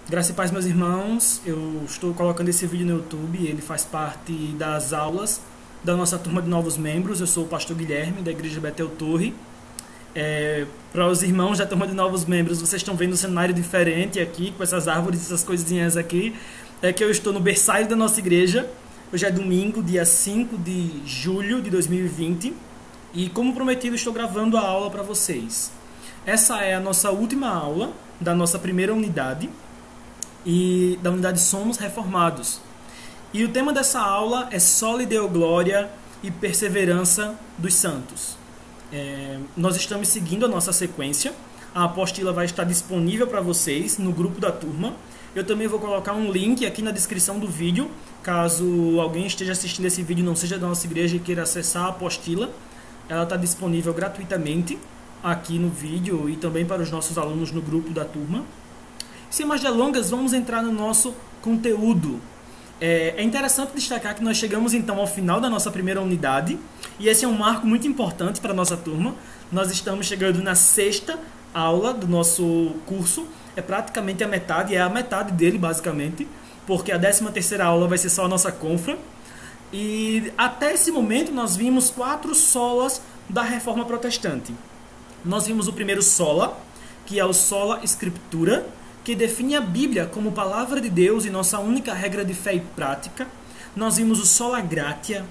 Graça e paz, meus irmãos. Eu estou colocando esse vídeo no YouTube. Ele faz parte das aulas da nossa turma de novos membros. Eu sou o pastor Guilherme, da Igreja Betel Torre. Para os irmãos da turma de novos membros, vocês estão vendo um cenário diferente aqui, com essas árvores, essas coisinhas aqui. É que eu estou no berçário da nossa igreja. Hoje é domingo, dia 5 de julho de 2020. E como prometido, estou gravando a aula para vocês. Essa é a nossa última aula da nossa primeira unidade. E da unidade Somos Reformados. E o tema dessa aula é Soli Deo Glória e Perseverança dos Santos. Nós estamos seguindo a nossa sequência. A apostila vai estar disponível para vocês no grupo da turma. Eu também vou colocar um link aqui na descrição do vídeo, caso alguém esteja assistindo esse vídeo e não seja da nossa igreja e queira acessar a apostila. Ela está disponível gratuitamente aqui no vídeo e também para os nossos alunos no grupo da turma. Sem mais delongas, vamos entrar no nosso conteúdo. É interessante destacar que nós chegamos então ao final da nossa primeira unidade, e esse é um marco muito importante para a nossa turma. Nós estamos chegando na sexta aula do nosso curso, é praticamente a metade, é a metade dele basicamente, porque a 13ª aula vai ser só a nossa confra. E até esse momento nós vimos 4 solas da Reforma Protestante. Nós vimos o primeiro sola, que é o sola Scriptura, que define a Bíblia como palavra de Deus e nossa única regra de fé e prática. Nós vimos o sola gratia,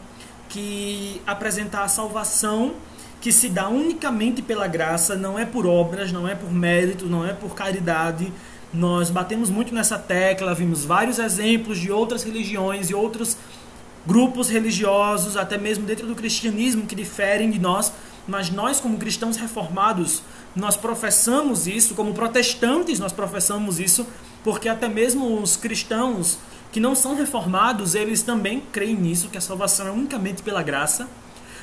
que apresenta a salvação que se dá unicamente pela graça, não é por obras, não é por mérito, não é por caridade. Nós batemos muito nessa tecla, vimos vários exemplos de outras religiões e outros grupos religiosos, até mesmo dentro do cristianismo, que diferem de nós, mas nós, como cristãos reformados, nós professamos isso, como protestantes nós professamos isso, porque até mesmo os cristãos que não são reformados, eles também creem nisso, que a salvação é unicamente pela graça.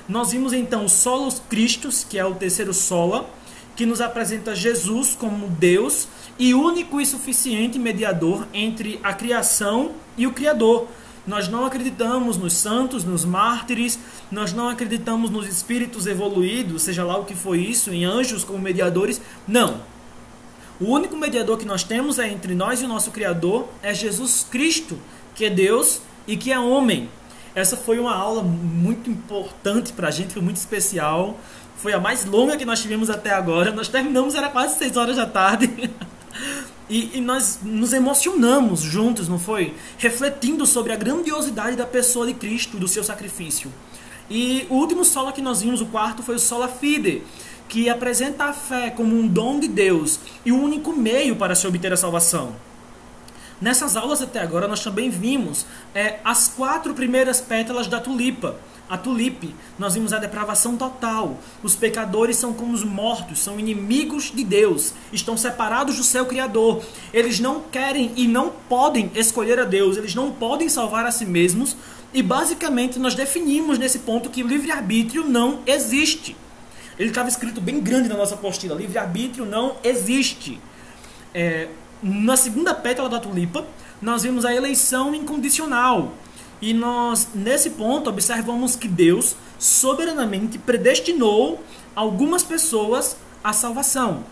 Nós vimos então o Solus Christus, que é o terceiro sola, que nos apresenta Jesus como Deus e único e suficiente mediador entre a criação e o Criador. Nós não acreditamos nos santos, nos mártires, nós não acreditamos nos espíritos evoluídos, seja lá o que foi isso, em anjos como mediadores. Não. O único mediador que nós temos é entre nós e o nosso Criador, é Jesus Cristo, que é Deus e que é homem. Essa foi uma aula muito importante para a gente, foi muito especial. Foi a mais longa que nós tivemos até agora. Nós terminamos, era quase 6 horas da tarde. E nós nos emocionamos juntos, não foi? Refletindo sobre a grandiosidade da pessoa de Cristo, do seu sacrifício. E o último sola que nós vimos, o quarto, foi o sola fide, que apresenta a fé como um dom de Deus e o único meio para se obter a salvação. Nessas aulas até agora nós também vimos as 4 primeiras pétalas da tulipa. A tulipe, nós vimos a depravação total. Os pecadores são como os mortos, são inimigos de Deus, estão separados do seu Criador. Eles não querem e não podem escolher a Deus, eles não podem salvar a si mesmos. E basicamente nós definimos nesse ponto que livre-arbítrio não existe. Ele estava escrito bem grande na nossa apostila, livre-arbítrio não existe. Na segunda pétala da tulipa, nós vimos a eleição incondicional. E nós, nesse ponto, observamos que Deus soberanamente predestinou algumas pessoas à salvação.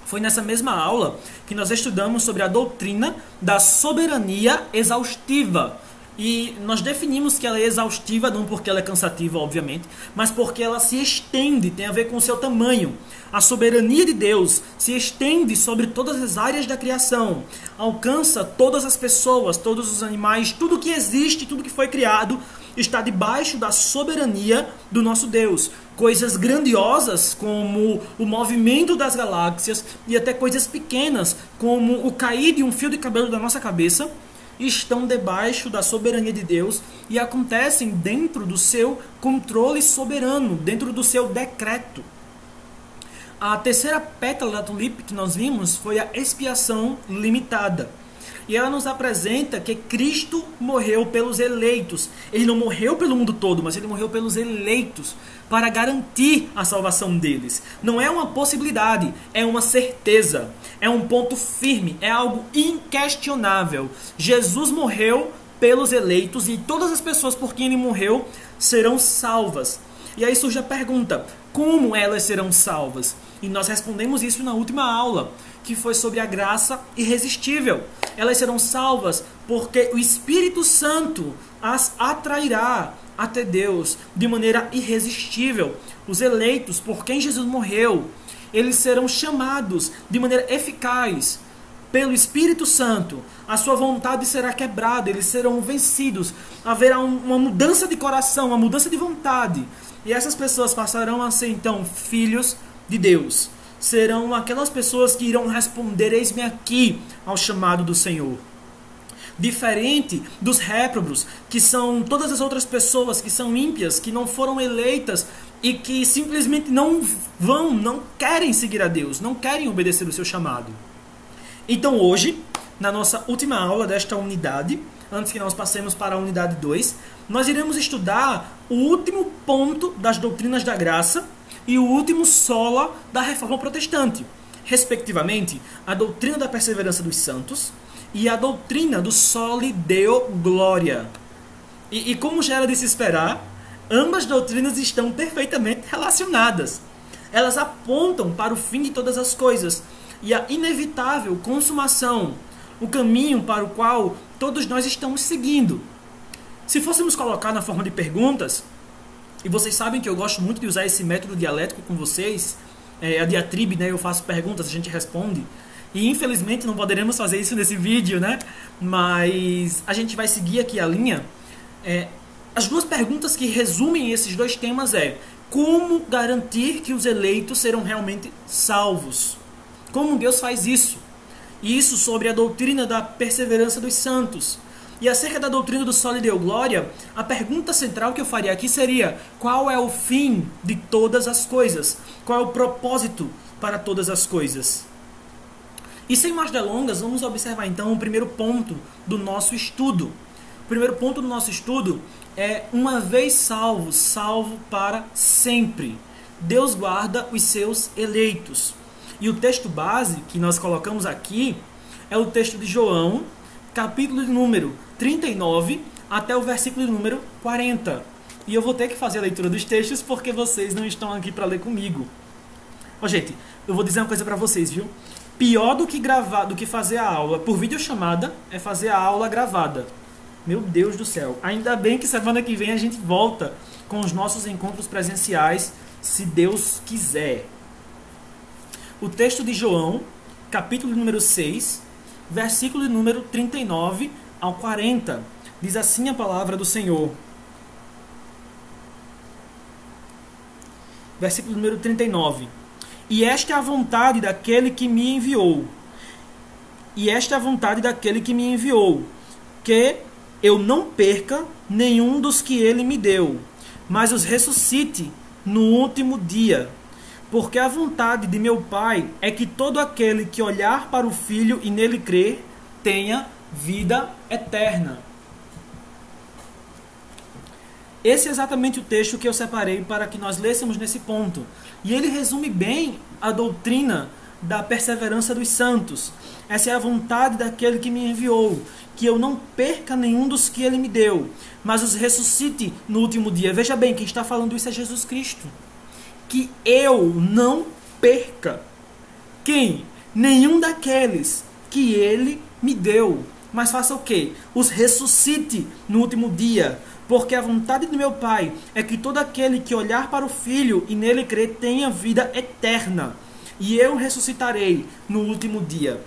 Foi nessa mesma aula que nós estudamos sobre a doutrina da soberania exaustiva. E nós definimos que ela é exaustiva, não porque ela é cansativa, obviamente, mas porque ela se estende, tem a ver com o seu tamanho. A soberania de Deus se estende sobre todas as áreas da criação, alcança todas as pessoas, todos os animais, tudo que existe, tudo que foi criado, está debaixo da soberania do nosso Deus. Coisas grandiosas como o movimento das galáxias e até coisas pequenas como o cair de um fio de cabelo da nossa cabeça, estão debaixo da soberania de Deus e acontecem dentro do seu controle soberano, dentro do seu decreto. A terceira pétala da tulipe que nós vimos foi a expiação limitada. E ela nos apresenta que Cristo morreu pelos eleitos. Ele não morreu pelo mundo todo, mas ele morreu pelos eleitos para garantir a salvação deles. Não é uma possibilidade, é uma certeza. É um ponto firme, é algo inquestionável. Jesus morreu pelos eleitos e todas as pessoas por quem ele morreu serão salvas. E aí surge a pergunta, como elas serão salvas? E nós respondemos isso na última aula, que foi sobre a graça irresistível. Elas serão salvas porque o Espírito Santo as atrairá até Deus de maneira irresistível. Os eleitos por quem Jesus morreu, eles serão chamados de maneira eficaz pelo Espírito Santo. A sua vontade será quebrada, eles serão vencidos. Haverá uma mudança de coração, uma mudança de vontade. E essas pessoas passarão a ser então filhos de Deus. Serão aquelas pessoas que irão responder: eis-me aqui, ao chamado do Senhor. Diferente dos réprobos, que são todas as outras pessoas que são ímpias, que não foram eleitas e que simplesmente não querem seguir a Deus, não querem obedecer o seu chamado. Então hoje, na nossa última aula desta unidade, antes que nós passemos para a unidade 2, nós iremos estudar o último ponto das doutrinas da graça e o último sola da Reforma Protestante, respectivamente, a doutrina da perseverança dos santos e a doutrina do soli deo gloria. E como já era de se esperar, ambas doutrinas estão perfeitamente relacionadas. Elas apontam para o fim de todas as coisas e a inevitável consumação, o caminho para o qual todos nós estamos seguindo. Se fôssemos colocar na forma de perguntas, e vocês sabem que eu gosto muito de usar esse método dialético com vocês, a diatribe, né? Eu faço perguntas, a gente responde. E infelizmente não poderemos fazer isso nesse vídeo, né? Mas a gente vai seguir aqui a linha. As duas perguntas que resumem esses dois temas como garantir que os eleitos serão realmente salvos? Como Deus faz isso? E isso sobre a doutrina da perseverança dos santos. E acerca da doutrina do soli deo gloria, a pergunta central que eu faria aqui seria: qual é o fim de todas as coisas? Qual é o propósito para todas as coisas? E sem mais delongas, vamos observar então o primeiro ponto do nosso estudo. O primeiro ponto do nosso estudo é: uma vez salvo, salvo para sempre. Deus guarda os seus eleitos. E o texto base que nós colocamos aqui é o texto de João, capítulo de número 39 até o versículo de número 40. E eu vou ter que fazer a leitura dos textos porque vocês não estão aqui para ler comigo. Gente, eu vou dizer uma coisa para vocês, viu? Pior do que fazer a aula por videochamada é fazer a aula gravada. Meu Deus do céu. Ainda bem que semana que vem a gente volta com os nossos encontros presenciais, se Deus quiser. O texto de João, capítulo número 6, versículo de número 39 ao 40. Diz assim a palavra do Senhor. Versículo número 39. E esta é a vontade daquele que me enviou. E esta é a vontade daquele que me enviou, que eu não perca nenhum dos que ele me deu, mas os ressuscite no último dia. Porque a vontade de meu Pai é que todo aquele que olhar para o Filho e nele crer tenha vida eterna. Esse é exatamente o texto que eu separei para que nós lêssemos nesse ponto. E ele resume bem a doutrina da perseverança dos santos. Essa é a vontade daquele que me enviou, que eu não perca nenhum dos que ele me deu, mas os ressuscite no último dia. Veja bem, quem está falando isso é Jesus Cristo. Que eu não perca. Quem? Nenhum daqueles que ele me deu. Mas faça o quê? Os ressuscite no último dia. Porque a vontade do meu Pai é que todo aquele que olhar para o Filho e nele crer tenha vida eterna. E eu ressuscitarei no último dia.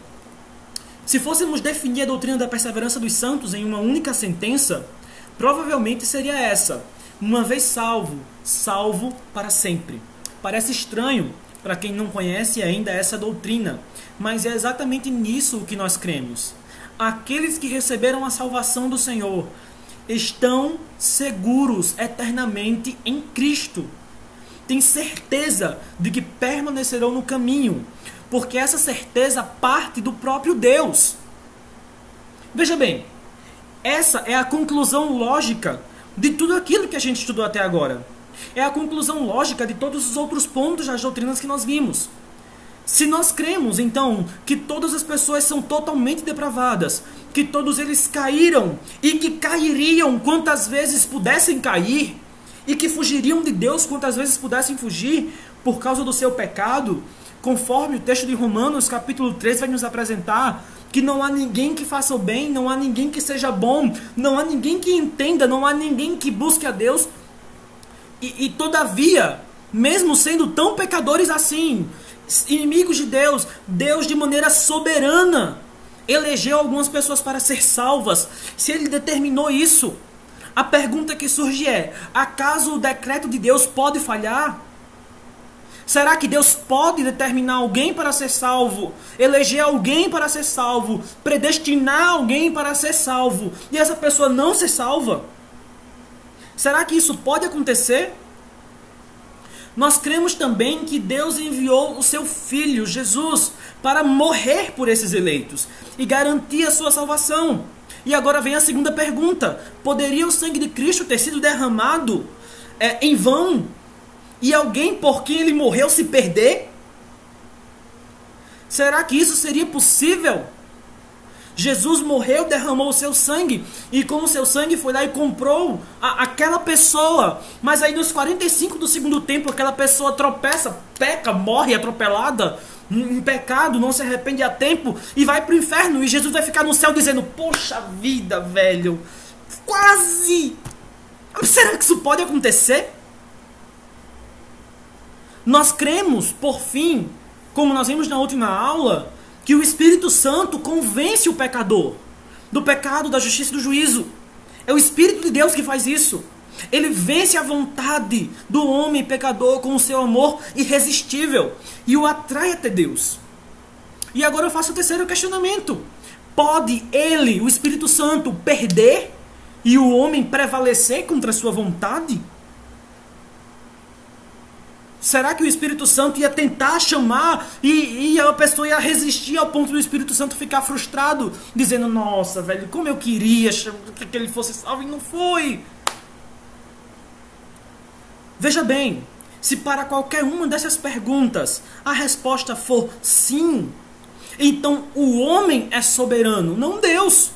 Se fôssemos definir a doutrina da perseverança dos santos em uma única sentença, provavelmente seria essa: uma vez salvo, salvo para sempre. Parece estranho para quem não conhece ainda essa doutrina, mas é exatamente nisso que nós cremos. Aqueles que receberam a salvação do Senhor estão seguros eternamente em Cristo. Têm certeza de que permanecerão no caminho, porque essa certeza parte do próprio Deus. Veja bem, essa é a conclusão lógica de tudo aquilo que a gente estudou até agora. É a conclusão lógica de todos os outros pontos das doutrinas que nós vimos. Se nós cremos, então, que todas as pessoas são totalmente depravadas, que todos eles caíram e que cairiam quantas vezes pudessem cair, e que fugiriam de Deus quantas vezes pudessem fugir por causa do seu pecado, conforme o texto de Romanos, capítulo 3, vai nos apresentar que não há ninguém que faça o bem, não há ninguém que seja bom, não há ninguém que entenda, não há ninguém que busque a Deus. E todavia, mesmo sendo tão pecadores assim, inimigos de Deus, Deus de maneira soberana elegeu algumas pessoas para ser salvas. Se ele determinou isso, a pergunta que surge é: acaso o decreto de Deus pode falhar? Será que Deus pode determinar alguém para ser salvo, eleger alguém para ser salvo, predestinar alguém para ser salvo, e essa pessoa não ser salva? Será que isso pode acontecer? Nós cremos também que Deus enviou o seu Filho, Jesus, para morrer por esses eleitos e garantir a sua salvação. E agora vem a segunda pergunta: poderia o sangue de Cristo ter sido derramado em vão e alguém por quem ele morreu se perder? Será que isso seria possível? Jesus morreu, derramou o seu sangue, e com o seu sangue foi lá e comprou aquela pessoa. Mas aí nos 45 do segundo tempo, aquela pessoa tropeça, peca, morre atropelada em pecado, não se arrepende a tempo e vai para o inferno. E Jesus vai ficar no céu dizendo: poxa vida, velho, quase! Será que isso pode acontecer? Nós cremos, por fim, como nós vimos na última aula, que o Espírito Santo convence o pecador do pecado, da justiça e do juízo. É o Espírito de Deus que faz isso. Ele vence a vontade do homem pecador com o seu amor irresistível e o atrai até Deus. E agora eu faço o terceiro questionamento: pode ele, o Espírito Santo, perder e o homem prevalecer contra a sua vontade? Será que o Espírito Santo ia tentar chamar e a pessoa ia resistir ao ponto do Espírito Santo ficar frustrado, dizendo: nossa, velho, como eu queria que ele fosse salvo e não foi? Veja bem, se para qualquer uma dessas perguntas a resposta for sim, então o homem é soberano, não Deus.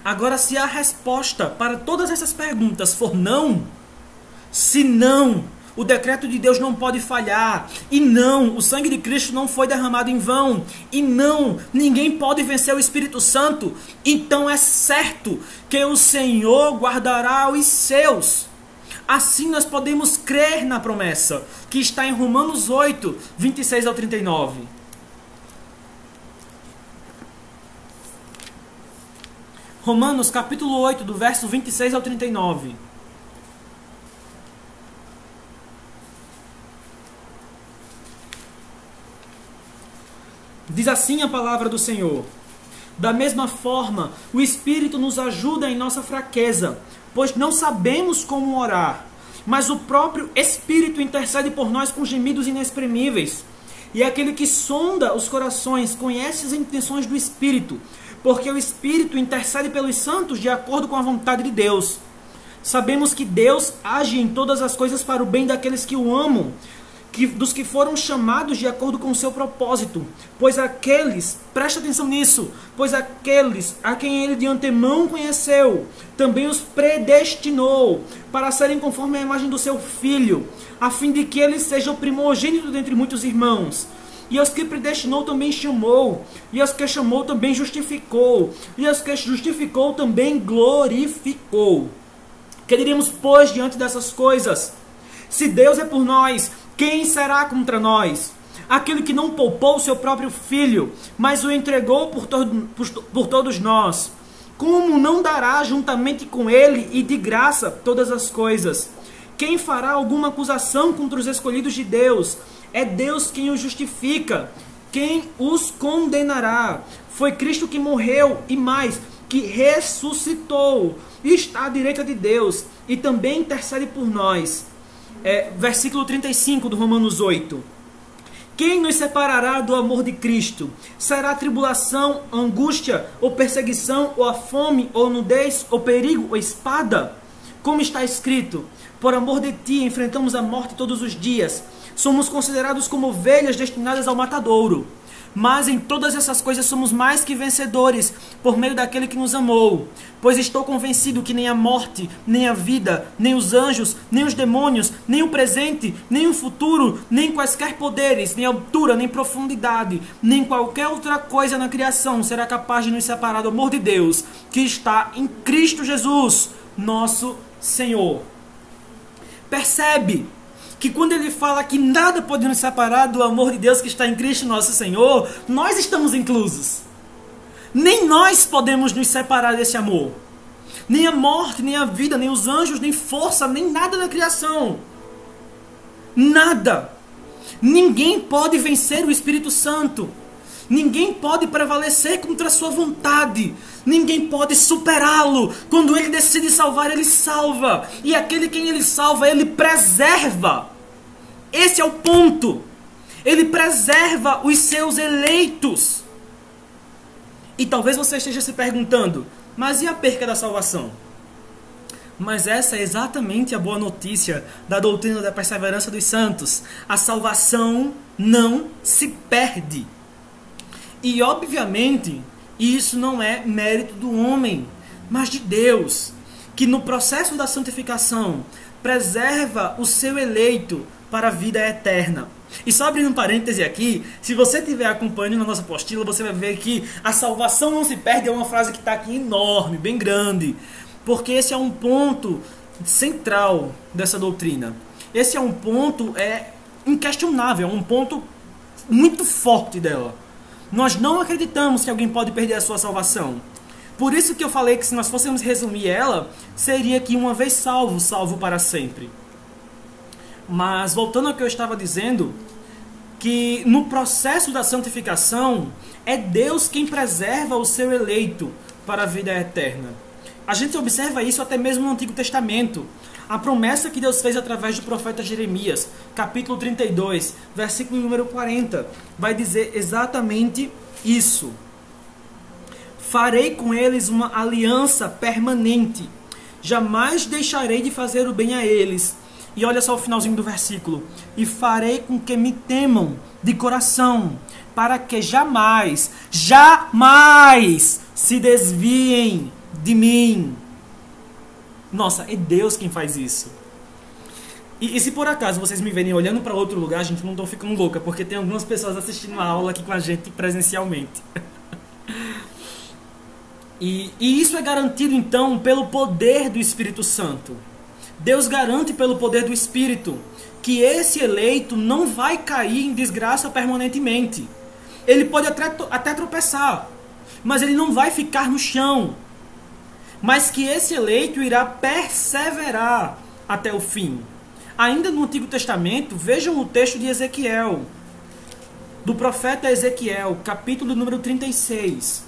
Agora, se a resposta para todas essas perguntas for não, se não, o decreto de Deus não pode falhar, e não, o sangue de Cristo não foi derramado em vão, e não, ninguém pode vencer o Espírito Santo, então é certo que o Senhor guardará os seus. Assim nós podemos crer na promessa que está em Romanos 8, 26 ao 39. Romanos capítulo 8, do verso 26 ao 39. Diz assim a palavra do Senhor: da mesma forma, o Espírito nos ajuda em nossa fraqueza, pois não sabemos como orar, mas o próprio Espírito intercede por nós com gemidos inexprimíveis. E aquele que sonda os corações conhece as intenções do Espírito, porque o Espírito intercede pelos santos de acordo com a vontade de Deus. Sabemos que Deus age em todas as coisas para o bem daqueles que o amam, dos que foram chamados de acordo com o seu propósito. Pois aqueles, preste atenção nisso, pois aqueles a quem ele de antemão conheceu, também os predestinou para serem conforme a imagem do seu Filho, a fim de que ele seja o primogênito dentre muitos irmãos. E aos que predestinou também chamou, e aos que chamou também justificou, e aos que justificou também glorificou. Que diremos, pois, diante dessas coisas? Se Deus é por nós, quem será contra nós? Aquele que não poupou o seu próprio Filho, mas o entregou por todos nós, como não dará juntamente com ele e de graça todas as coisas? Quem fará alguma acusação contra os escolhidos de Deus? É Deus quem os justifica. Quem os condenará? Foi Cristo que morreu e mais, que ressuscitou, e está à direita de Deus, e também intercede por nós. Versículo 35 do Romanos 8. Quem nos separará do amor de Cristo? Será tribulação, angústia, ou perseguição, ou a fome, ou nudez, ou perigo, ou espada? Como está escrito: por amor de ti enfrentamos a morte todos os dias. Somos considerados como ovelhas destinadas ao matadouro. Mas em todas essas coisas somos mais que vencedores, por meio daquele que nos amou. Pois estou convencido que nem a morte, nem a vida, nem os anjos, nem os demônios, nem o presente, nem o futuro, nem quaisquer poderes, nem altura, nem profundidade, nem qualquer outra coisa na criação será capaz de nos separar do amor de Deus, que está em Cristo Jesus, nosso Senhor. Percebe que quando ele fala que nada pode nos separar do amor de Deus que está em Cristo nosso Senhor, nós estamos inclusos. Nem nós podemos nos separar desse amor. Nem a morte, nem a vida, nem os anjos, nem força, nem nada na criação. Nada. Ninguém pode vencer o Espírito Santo. Ninguém pode prevalecer contra a sua vontade. Ninguém pode superá-lo. Quando ele decide salvar, ele salva. E aquele quem ele salva, ele preserva. Esse é o ponto. Ele preserva os seus eleitos. E talvez você esteja se perguntando, mas e a perca da salvação? Mas essa é exatamente a boa notícia da doutrina da perseverança dos santos. A salvação não se perde. E obviamente, isso não é mérito do homem, mas de Deus, que no processo da santificação preserva o seu eleito para a vida eterna. E só abrindo um parêntese aqui, se você estiver acompanhando na nossa apostila, você vai ver que a salvação não se perde é uma frase que está aqui enorme, bem grande, porque esse é um ponto central dessa doutrina. Esse é um ponto inquestionável, é um ponto muito forte dela. Nós não acreditamos que alguém pode perder a sua salvação. Por isso que eu falei que se nós fôssemos resumir ela, seria que uma vez salvo, salvo para sempre. Mas voltando ao que eu estava dizendo, que no processo da santificação, é Deus quem preserva o seu eleito para a vida eterna. A gente observa isso até mesmo no Antigo Testamento. A promessa que Deus fez através do profeta Jeremias, capítulo 32, versículo número 40, vai dizer exatamente isso. Farei com eles uma aliança permanente, jamais deixarei de fazer o bem a eles. E olha só o finalzinho do versículo. E farei com que me temam de coração, para que jamais, jamais se desviem de mim. Nossa, é Deus quem faz isso. E se por acaso vocês me verem olhando para outro lugar, gente, não estou ficando louca, porque tem algumas pessoas assistindo a aula aqui com a gente presencialmente. E isso é garantido então pelo poder do Espírito Santo. Deus garante pelo poder do Espírito que esse eleito não vai cair em desgraça permanentemente. Ele pode até tropeçar, mas ele não vai ficar no chão. Mas que esse eleito irá perseverar até o fim. Ainda no Antigo Testamento, vejam o texto de Ezequiel, do profeta Ezequiel, capítulo número 36.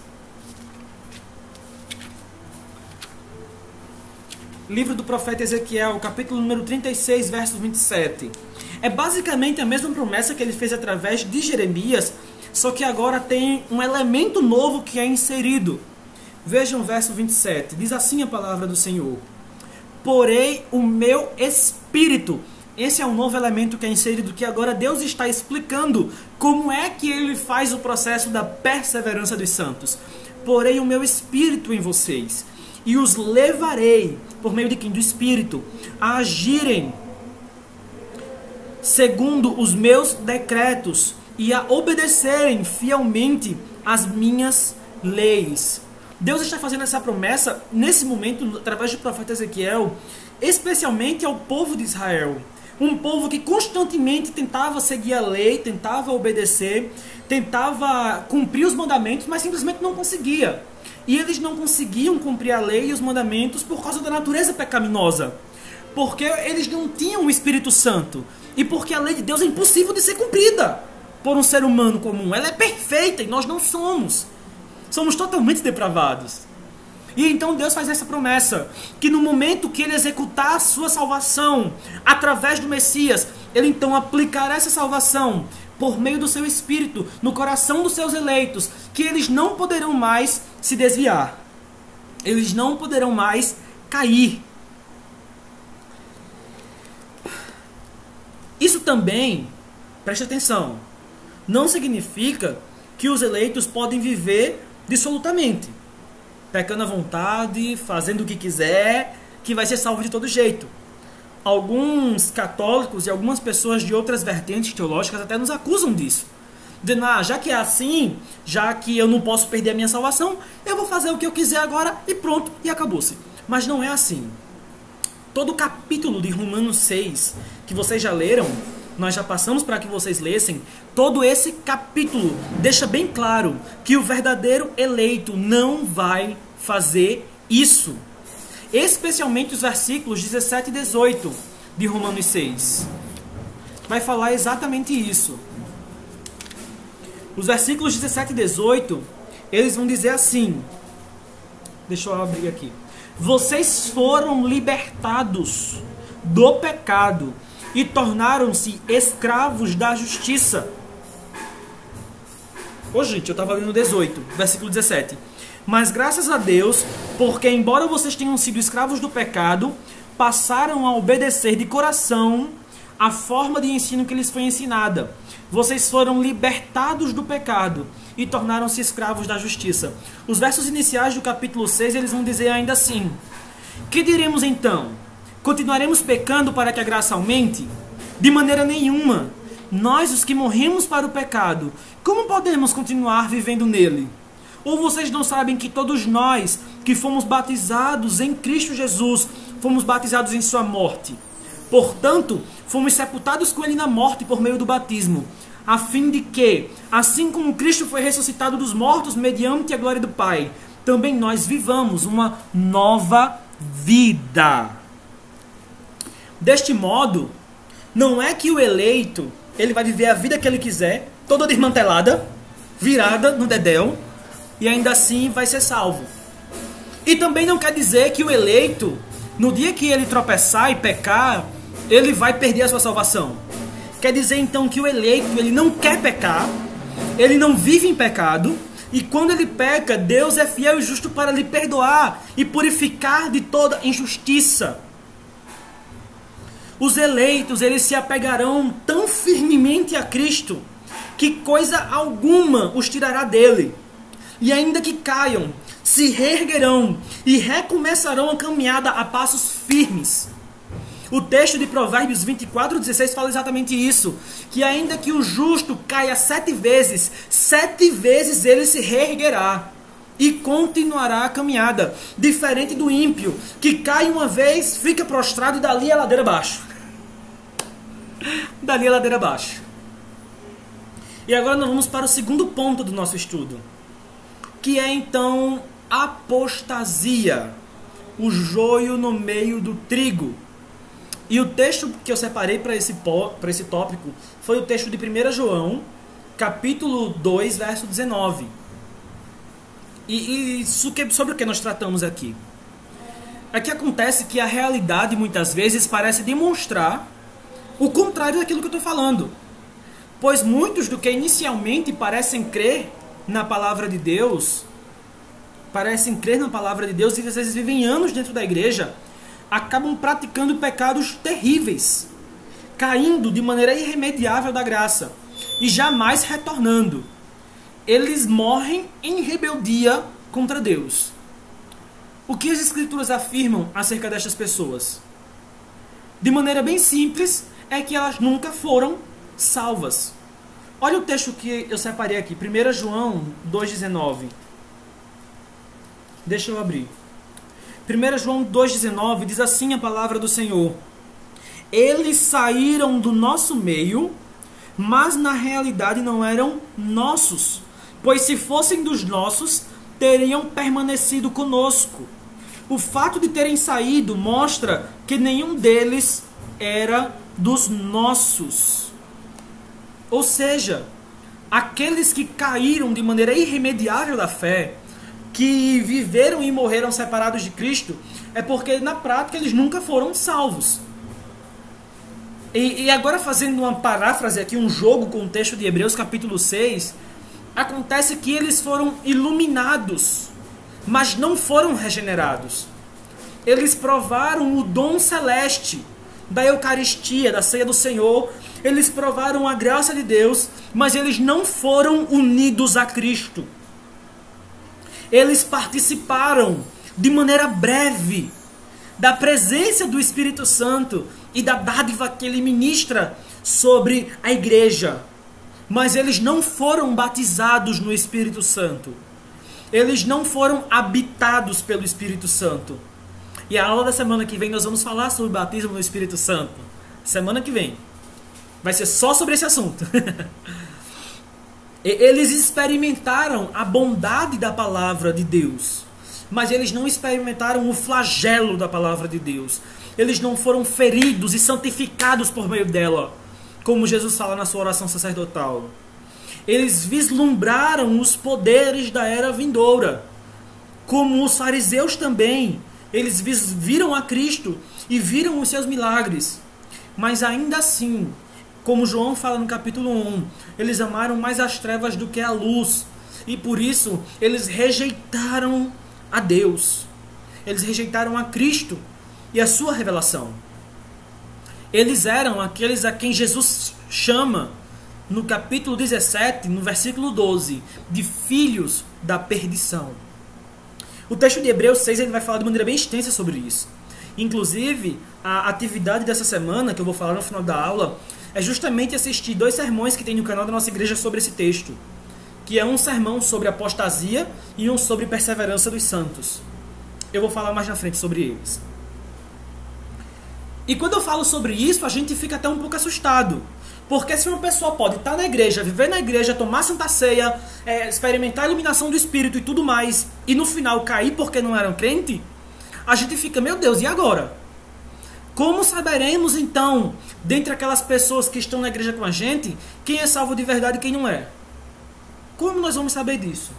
Livro do profeta Ezequiel, capítulo número 36, verso 27. É basicamente a mesma promessa que ele fez através de Jeremias, só que agora tem um elemento novo que é inserido. Vejam o verso 27. Diz assim a palavra do Senhor: porei o meu espírito. Esse é um novo elemento que é inserido, que agora Deus está explicando como é que ele faz o processo da perseverança dos santos. Porei o meu espírito em vocês e os levarei, por meio de quem? Do Espírito, a agirem segundo os meus decretos e a obedecerem fielmente as minhas leis. Deus está fazendo essa promessa nesse momento, através do profeta Ezequiel, especialmente ao povo de Israel. Um povo que constantemente tentava seguir a lei, tentava obedecer, tentava cumprir os mandamentos, mas simplesmente não conseguia. E eles não conseguiam cumprir a lei e os mandamentos por causa da natureza pecaminosa. Porque eles não tinham o Espírito Santo. E porque a lei de Deus é impossível de ser cumprida por um ser humano comum. Ela é perfeita e nós não somos. Somos totalmente depravados. E então Deus faz essa promessa, que no momento que ele executar a sua salvação através do Messias, ele então aplicará essa salvação por meio do seu Espírito no coração dos seus eleitos, que eles não poderão mais se desviar. Eles não poderão mais cair. Isso também, preste atenção, não significa que os eleitos podem viver dissolutamente, pecando à vontade, fazendo o que quiser, que vai ser salvo de todo jeito. Alguns católicos e algumas pessoas de outras vertentes teológicas até nos acusam disso. Dizendo, já que é assim, já que eu não posso perder a minha salvação, eu vou fazer o que eu quiser agora e pronto, e acabou-se. Mas não é assim. Todo o capítulo de Romanos 6, que vocês já leram, nós já passamos para que vocês lessem, todo esse capítulo deixa bem claro que o verdadeiro eleito não vai fazer isso. Especialmente os versículos 17 e 18 de Romanos 6. Vai falar exatamente isso. Os versículos 17 e 18, eles vão dizer assim. Deixa eu abrir aqui. Vocês foram libertados do pecado e tornaram-se escravos da justiça. Ô gente, eu estava lendo 18, versículo 17. Mas graças a Deus, porque embora vocês tenham sido escravos do pecado, passaram a obedecer de coração a forma de ensino que lhes foi ensinada. Vocês foram libertados do pecado e tornaram-se escravos da justiça. Os versos iniciais do capítulo 6, eles vão dizer ainda assim: que diremos então? Continuaremos pecando para que a graça aumente? De maneira nenhuma. Nós, os que morremos para o pecado, como podemos continuar vivendo nele? Ou vocês não sabem que todos nós que fomos batizados em Cristo Jesus, fomos batizados em sua morte? Portanto, fomos sepultados com ele na morte por meio do batismo, a fim de que, assim como Cristo foi ressuscitado dos mortos mediante a glória do Pai, também nós vivamos uma nova vida. Deste modo, não é que o eleito ele vai viver a vida que ele quiser, toda desmantelada, virada no dedéu, e ainda assim vai ser salvo. E também não quer dizer que o eleito, no dia que ele tropeçar e pecar, ele vai perder a sua salvação. Quer dizer então que o eleito, ele não quer pecar, ele não vive em pecado, e quando ele peca, Deus é fiel e justo para lhe perdoar e purificar de toda injustiça. Os eleitos, eles se apegarão tão firmemente a Cristo que coisa alguma os tirará dele. E ainda que caiam, se reerguerão e recomeçarão a caminhada a passos firmes. O texto de Provérbios 24:16 fala exatamente isso, que ainda que o justo caia 7 vezes ele se reerguerá e continuará a caminhada, diferente do ímpio, que cai uma vez, fica prostrado e dali a ladeira abaixo. Dali a ladeira abaixo. E agora nós vamos para o segundo ponto do nosso estudo, que é então apostasia, o joio no meio do trigo. E o texto que eu separei para esse tópico foi o texto de 1 João, capítulo 2, verso 19. E sobre o que nós tratamos aqui? É que acontece que a realidade muitas vezes parece demonstrar o contrário daquilo que eu estou falando. Pois muitos do que inicialmente parecem crer na palavra de Deus, e às vezes vivem anos dentro da igreja, acabam praticando pecados terríveis, caindo de maneira irremediável da graça e jamais retornando. Eles morrem em rebeldia contra Deus. O que as Escrituras afirmam acerca destas pessoas? De maneira bem simples, é que elas nunca foram salvas. Olha o texto que eu separei aqui, 1 João 2,19. Deixa eu abrir. 1 João 2,19 diz assim a palavra do Senhor: eles saíram do nosso meio, mas na realidade não eram nossos, pois se fossem dos nossos, teriam permanecido conosco. O fato de terem saído mostra que nenhum deles era dos nossos. Ou seja, aqueles que caíram de maneira irremediável da fé, que viveram e morreram separados de Cristo, é porque na prática eles nunca foram salvos. E agora, fazendo uma paráfrase aqui, um jogo com o texto de Hebreus capítulo 6, acontece que eles foram iluminados, mas não foram regenerados. Eles provaram o dom celeste da Eucaristia, da ceia do Senhor, eles provaram a graça de Deus, mas eles não foram unidos a Cristo. Eles participaram de maneira breve da presença do Espírito Santo e da dádiva que ele ministra sobre a igreja, mas eles não foram batizados no Espírito Santo. Eles não foram habitados pelo Espírito Santo. E a aula da semana que vem nós vamos falar sobre o batismo no Espírito Santo. Semana que vem. Vai ser só sobre esse assunto. Eles experimentaram a bondade da palavra de Deus, mas eles não experimentaram o flagelo da palavra de Deus. Eles não foram feridos e santificados por meio dela, como Jesus fala na sua oração sacerdotal. Eles vislumbraram os poderes da era vindoura, como os fariseus também. Eles viram a Cristo e viram os seus milagres, mas ainda assim, como João fala no capítulo 1, eles amaram mais as trevas do que a luz, e por isso eles rejeitaram a Deus. Eles rejeitaram a Cristo e a sua revelação. Eles eram aqueles a quem Jesus chama no capítulo 17, no versículo 12, de filhos da perdição. O texto de Hebreus 6 ele vai falar de maneira bem extensa sobre isso. Inclusive, a atividade dessa semana, que eu vou falar no final da aula, é justamente assistir 2 sermões que tem no canal da nossa igreja sobre esse texto, que é um sermão sobre apostasia e um sobre perseverança dos santos. Eu vou falar mais na frente sobre eles. E quando eu falo sobre isso, a gente fica até um pouco assustado. Porque se uma pessoa pode estar na igreja, viver na igreja, tomar Santa Ceia, experimentar a iluminação do Espírito e tudo mais, e no final cair porque não eram crente, a gente fica, meu Deus, e agora? Como saberemos então, dentre aquelas pessoas que estão na igreja com a gente, quem é salvo de verdade e quem não é? Como nós vamos saber disso?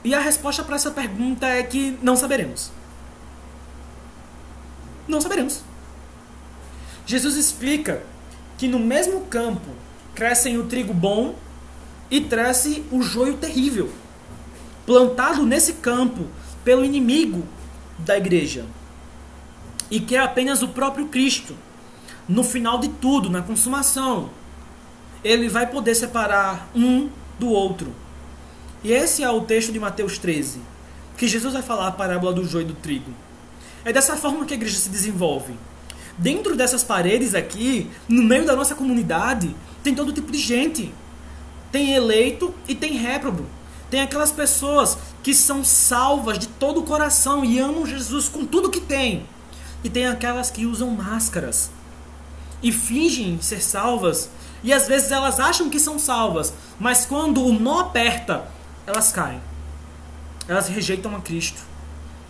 E a resposta para essa pergunta é que não saberemos. Não saberemos. Jesus explica que no mesmo campo crescem o trigo bom e cresce o joio terrível, plantado nesse campo pelo inimigo da igreja, e que é apenas o próprio Cristo, no final de tudo, na consumação, ele vai poder separar um do outro. E esse é o texto de Mateus 13, que Jesus vai falar a parábola do joio e do trigo. É dessa forma que a igreja se desenvolve. Dentro dessas paredes aqui, no meio da nossa comunidade, tem todo tipo de gente. Tem eleito e tem réprobo. Tem aquelas pessoas que são salvas de todo o coração e amam Jesus com tudo que tem. E tem aquelas que usam máscaras e fingem ser salvas. E às vezes elas acham que são salvas, mas quando o nó aperta, elas caem. Elas rejeitam a Cristo.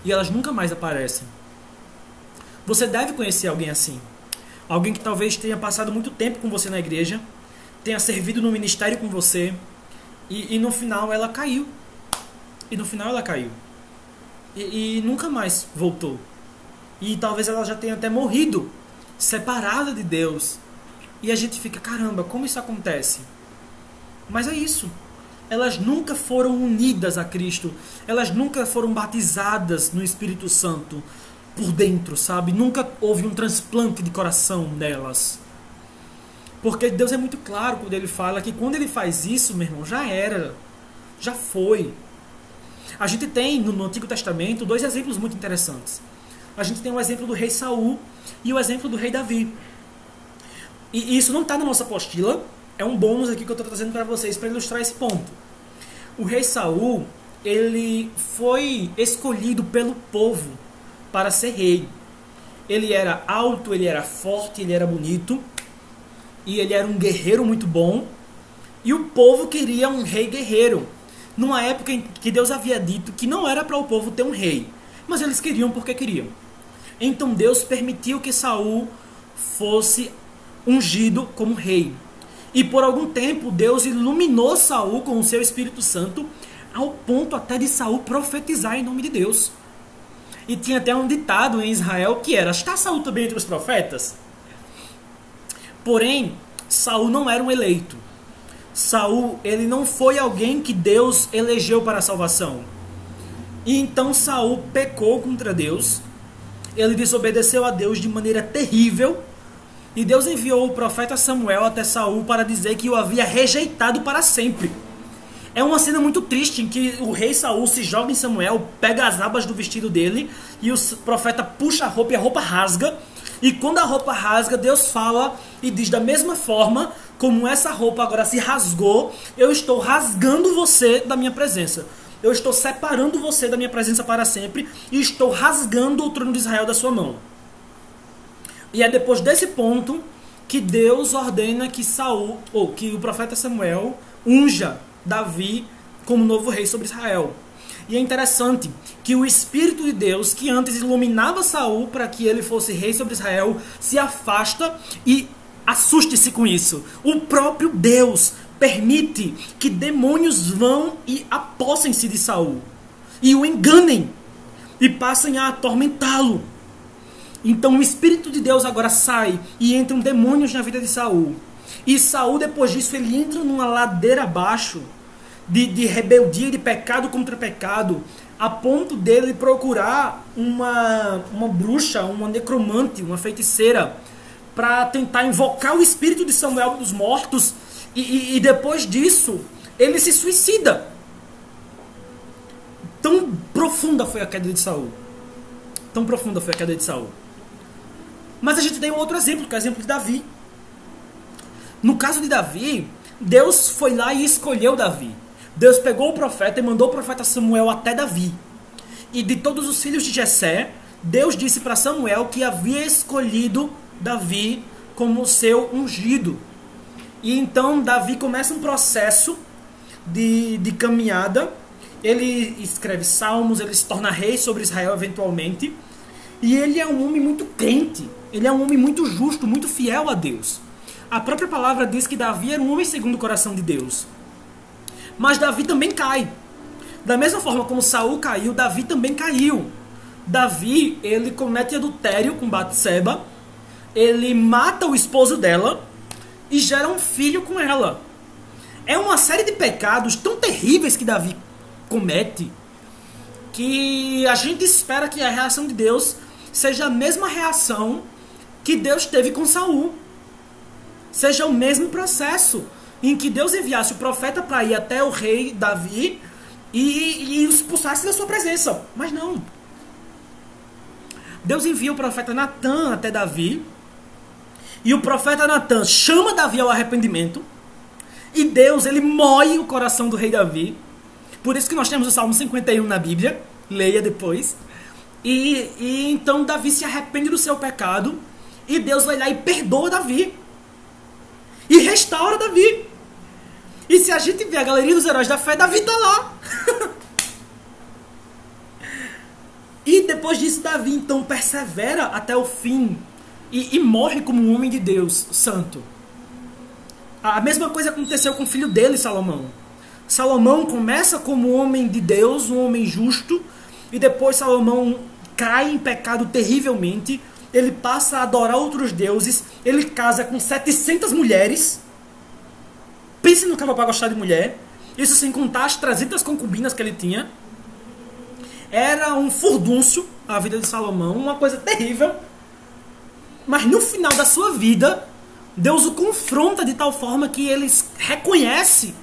E elas nunca mais aparecem. Você deve conhecer alguém assim. Alguém que talvez tenha passado muito tempo com você na igreja, tenha servido no ministério com você, e no final ela caiu. E nunca mais voltou. E talvez ela já tenha até morrido, separada de Deus. E a gente fica, caramba, como isso acontece? Mas é isso. Elas nunca foram unidas a Cristo. Elas nunca foram batizadas no Espírito Santo por dentro, sabe? Nunca houve um transplante de coração nelas. Porque Deus é muito claro quando Ele fala que quando Ele faz isso, meu irmão, já era. Já foi. A gente tem no Antigo Testamento 2 exemplos muito interessantes. A gente tem o exemplo do rei Saul e o exemplo do rei Davi. E isso não está na nossa apostila. É um bônus aqui que eu estou trazendo para vocês para ilustrar esse ponto. O rei Saul, ele foi escolhido pelo povo para ser rei. Ele era alto, ele era forte, ele era bonito, e ele era um guerreiro muito bom, e o povo queria um rei guerreiro, numa época em que Deus havia dito que não era para o povo ter um rei, mas eles queriam porque queriam. Então Deus permitiu que Saul fosse ungido como rei, e por algum tempo Deus iluminou Saul com o seu Espírito Santo, ao ponto até de Saul profetizar em nome de Deus. E tinha até um ditado em Israel que era: está Saul também entre os profetas? Porém, Saul não era um eleito. Saul, ele não foi alguém que Deus elegeu para a salvação. E então Saul pecou contra Deus. ele desobedeceu a Deus de maneira terrível, e Deus enviou o profeta Samuel até Saul para dizer que o havia rejeitado para sempre. É uma cena muito triste em que o rei Saul se joga em Samuel, pega as abas do vestido dele, e o profeta puxa a roupa e a roupa rasga. E quando a roupa rasga, Deus fala e diz: da mesma forma como essa roupa agora se rasgou, eu estou rasgando você da minha presença. Eu estou separando você da minha presença para sempre e estou rasgando o trono de Israel da sua mão. E é depois desse ponto que Deus ordena que Saul, ou que o profeta Samuel unja Davi como novo rei sobre Israel. E é interessante que o Espírito de Deus, que antes iluminava Saul para que ele fosse rei sobre Israel, se afasta, e assuste-se com isso. O próprio Deus permite que demônios vão e apossem-se de Saul e o enganem e passem a atormentá-lo. Então o Espírito de Deus agora sai e entram demônios na vida de Saul. E Saul, depois disso, ele entra numa ladeira abaixo de rebeldia, de pecado contra pecado, a ponto dele procurar uma bruxa, uma necromante, uma feiticeira, para tentar invocar o espírito de Samuel dos mortos, e depois disso, ele se suicida. Tão profunda foi a queda de Saul. Tão profunda foi a queda de Saul. Mas a gente tem um outro exemplo, que é o exemplo de Davi. No caso de Davi, Deus foi lá e escolheu Davi. Deus pegou o profeta e mandou o profeta Samuel até Davi. E de todos os filhos de Jessé, Deus disse para Samuel que havia escolhido Davi como seu ungido. E então Davi começa um processo de caminhada. Ele escreve salmos, ele se torna rei sobre Israel eventualmente. E ele é um homem muito crente. Ele é um homem muito justo, muito fiel a Deus. A própria palavra diz que Davi era um homem segundo o coração de Deus. Mas Davi também cai. Da mesma forma como Saul caiu, Davi também caiu. Davi, ele comete adultério com Batseba, ele mata o esposo dela e gera um filho com ela. É uma série de pecados tão terríveis que Davi comete, que a gente espera que a reação de Deus seja a mesma reação que Deus teve com Saul. Seja o mesmo processo em que Deus enviasse o profeta para ir até o rei Davi e o expulsasse da sua presença. Mas não. Deus envia o profeta Natan até Davi, e o profeta Natan chama Davi ao arrependimento, e Deus, ele moe o coração do rei Davi. Por isso que nós temos o Salmo 51 na Bíblia, leia depois. E então Davi se arrepende do seu pecado, e Deus vai lá e perdoa Davi e restaura Davi. E se a gente ver a galeria dos heróis da fé, Davi está lá. E depois disso, Davi então persevera até o fim e morre como um homem de Deus santo. A mesma coisa aconteceu com o filho dele, Salomão. Salomão começa como um homem de Deus, um homem justo, e depois Salomão cai em pecado terrivelmente. Ele passa a adorar outros deuses, ele casa com 700 mulheres. Pense no cara para gostar de mulher. Isso sem contar as 300 concubinas que ele tinha. Era um furdúncio a vida de Salomão, uma coisa terrível. Mas no final da sua vida, Deus o confronta de tal forma que ele reconhece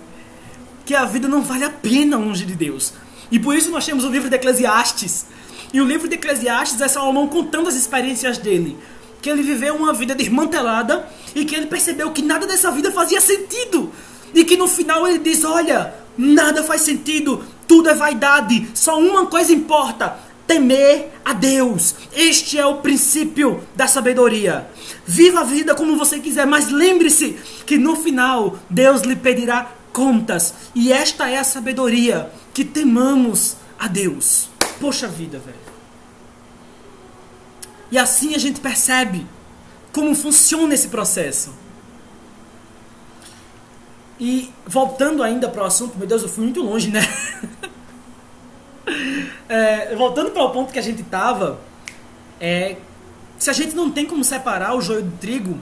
que a vida não vale a pena longe de Deus. E por isso nós temos o livro de Eclesiastes. E o livro de Eclesiastes é Salomão contando as experiências dele. Que ele viveu uma vida desmantelada e que ele percebeu que nada dessa vida fazia sentido. E que no final ele diz: olha, nada faz sentido, tudo é vaidade, só uma coisa importa: temer a Deus. Este é o princípio da sabedoria. Viva a vida como você quiser, mas lembre-se que no final Deus lhe pedirá contas. E esta é a sabedoria, que temamos a Deus. Poxa vida, velho. E assim a gente percebe como funciona esse processo. E voltando ainda para o assunto, meu Deus, eu fui muito longe, né? Voltando para o ponto que a gente estava, se a gente não tem como separar o joio do trigo,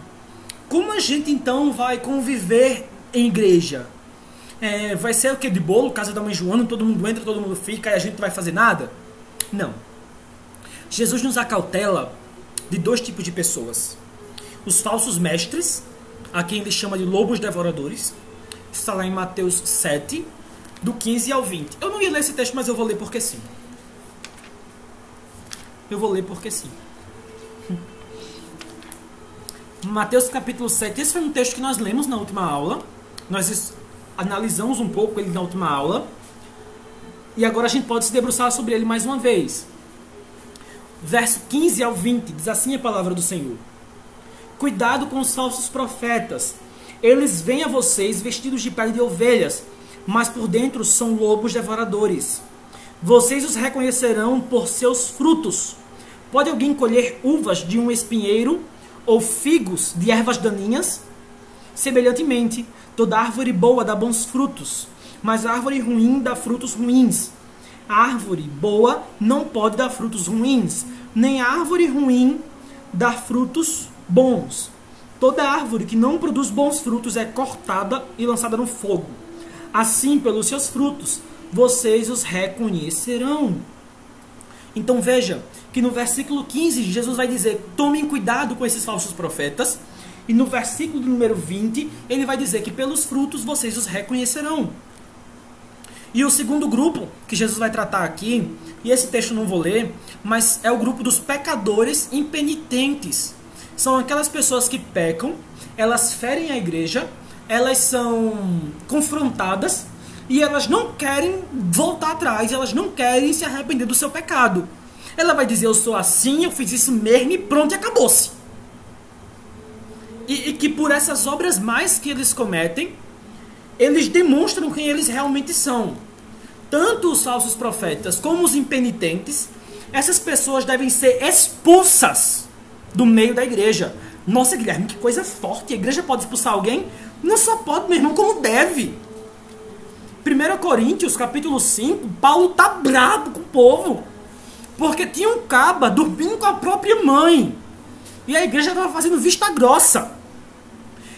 como a gente então vai conviver em igreja? Vai ser o que? De bolo, casa da mãe Joana, todo mundo entra, todo mundo fica e a gente não vai fazer nada? Não. Jesus nos acautela de dois tipos de pessoas. Os falsos mestres, a quem ele chama de lobos devoradores. Está lá em Mateus 7, do 15 ao 20. Eu não ia ler esse texto, mas eu vou ler porque sim. Eu vou ler porque sim. Mateus capítulo 7. Esse foi um texto que nós lemos na última aula. Nós analisamos um pouco ele na última aula. E agora a gente pode se debruçar sobre ele mais uma vez. Verso 15 ao 20. Diz assim a palavra do Senhor. Cuidado com os falsos profetas. Eles vêm a vocês vestidos de pele de ovelhas, mas por dentro são lobos devoradores. Vocês os reconhecerão por seus frutos. Pode alguém colher uvas de um espinheiro ou figos de ervas daninhas? Semelhantemente, toda árvore boa dá bons frutos, mas a árvore ruim dá frutos ruins. A árvore boa não pode dar frutos ruins, nem a árvore ruim dá frutos bons. Toda árvore que não produz bons frutos é cortada e lançada no fogo. Assim, pelos seus frutos, vocês os reconhecerão. Então veja que no versículo 15, Jesus vai dizer, tomem cuidado com esses falsos profetas. E no versículo número 20, ele vai dizer que pelos frutos vocês os reconhecerão. E o segundo grupo que Jesus vai tratar aqui, e esse texto eu não vou ler, mas é o grupo dos pecadores impenitentes. São aquelas pessoas que pecam, elas ferem a igreja, elas são confrontadas e elas não querem voltar atrás, elas não querem se arrepender do seu pecado. Ela vai dizer, eu sou assim, eu fiz isso mesmo e pronto, e acabou-se. E que por essas obras mais que eles cometem, eles demonstram quem eles realmente são. Tanto os falsos profetas como os impenitentes, essas pessoas devem ser expulsas do meio da igreja. Nossa, Guilherme, que coisa forte. A igreja pode expulsar alguém? Não só pode, meu irmão, como deve. 1 Coríntios, capítulo 5, Paulo tá bravo com o povo. Porque tinha um caba dormindo com a própria mãe. E a igreja estava fazendo vista grossa.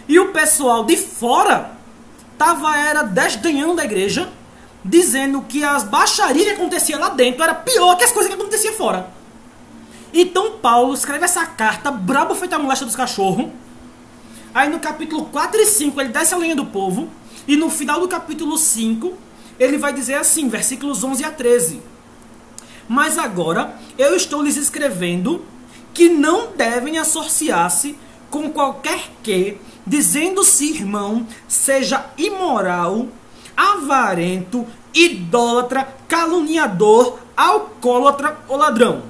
E o pessoal de fora era desdenhando da igreja, dizendo que as baixarias que aconteciam lá dentro era pior que as coisas que aconteciam fora. Então Paulo escreve essa carta, brabo feito a moléstia dos cachorros. Aí no capítulo 4 e 5 ele desce a lenha do povo. E no final do capítulo 5 ele vai dizer assim, versículos 11 a 13. Mas agora eu estou lhes escrevendo que não devem associar-se com qualquer que, dizendo-se irmão, seja imoral, avarento, idólatra, caluniador, alcoólatra ou ladrão.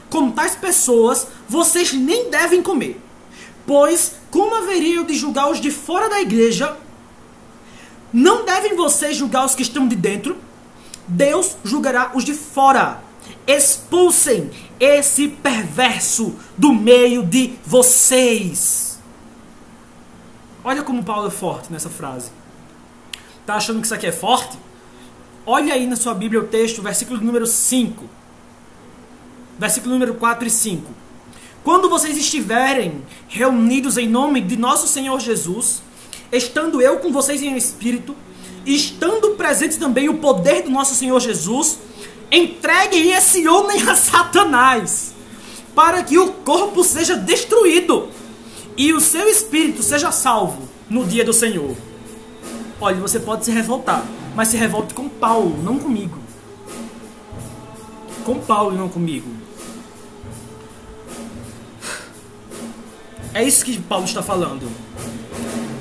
Com tais pessoas, vocês nem devem comer. Pois, como haveriam de julgar os de fora da igreja, não devem vocês julgar os que estão de dentro? Deus julgará os de fora. Expulsem esse perverso do meio de vocês. Olha como Paulo é forte nessa frase. Tá achando que isso aqui é forte? Olha aí na sua Bíblia o texto, versículo número 5. Versículo número 4 e 5. Quando vocês estiverem reunidos em nome de nosso Senhor Jesus, estando eu com vocês em espírito, e estando presente também o poder do nosso Senhor Jesus, entreguem esse homem a Satanás, para que o corpo seja destruído e o seu espírito seja salvo no dia do Senhor. Olha, você pode se revoltar, mas se revolte com Paulo, não comigo. Com Paulo e não comigo. É isso que Paulo está falando.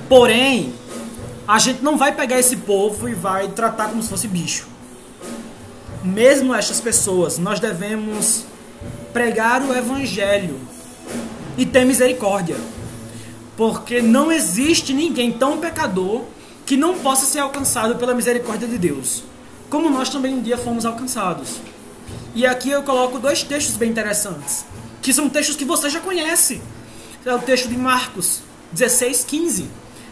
Porém, a gente não vai pegar esse povo e vai tratar como se fosse bicho. Mesmo estas pessoas, nós devemos pregar o evangelho e ter misericórdia. Porque não existe ninguém tão pecador que não possa ser alcançado pela misericórdia de Deus. Como nós também um dia fomos alcançados. E aqui eu coloco dois textos bem interessantes, que são textos que você já conhece. É o texto de Marcos 16, 15.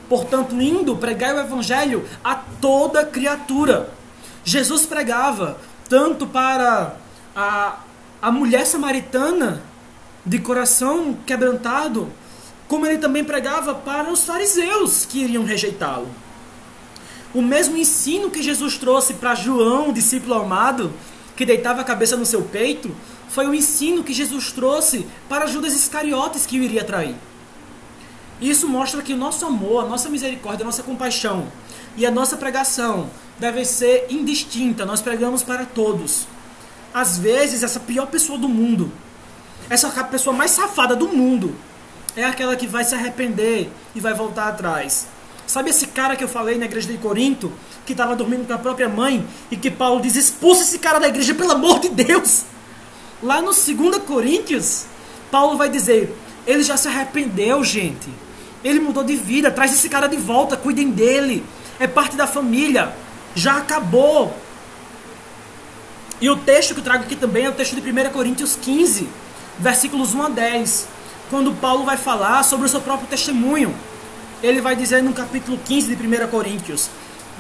Portanto, indo, pregai o evangelho a toda criatura. Jesus pregava tanto para a mulher samaritana de coração quebrantado, como ele também pregava para os fariseus que iriam rejeitá-lo. O mesmo ensino que Jesus trouxe para João, o discípulo amado, que deitava a cabeça no seu peito, foi o ensino que Jesus trouxe para Judas Iscariotes, que o iria trair. Isso mostra que o nosso amor, a nossa misericórdia, a nossa compaixão e a nossa pregação deve ser indistinta. Nós pregamos para todos. Às vezes, essa pior pessoa do mundo, essa pessoa mais safada do mundo, é aquela que vai se arrepender e vai voltar atrás. Sabe esse cara que eu falei na igreja de Corinto, que estava dormindo com a própria mãe, e que Paulo diz, expulsa esse cara da igreja, pelo amor de Deus? Lá no 2 Coríntios, Paulo vai dizer, ele já se arrependeu, gente. Ele mudou de vida, traz esse cara de volta, cuidem dele. É parte da família, já acabou. E o texto que eu trago aqui também é o texto de 1 Coríntios 15, versículos 1 a 10. Quando Paulo vai falar sobre o seu próprio testemunho. Ele vai dizer no capítulo 15 de 1 Coríntios,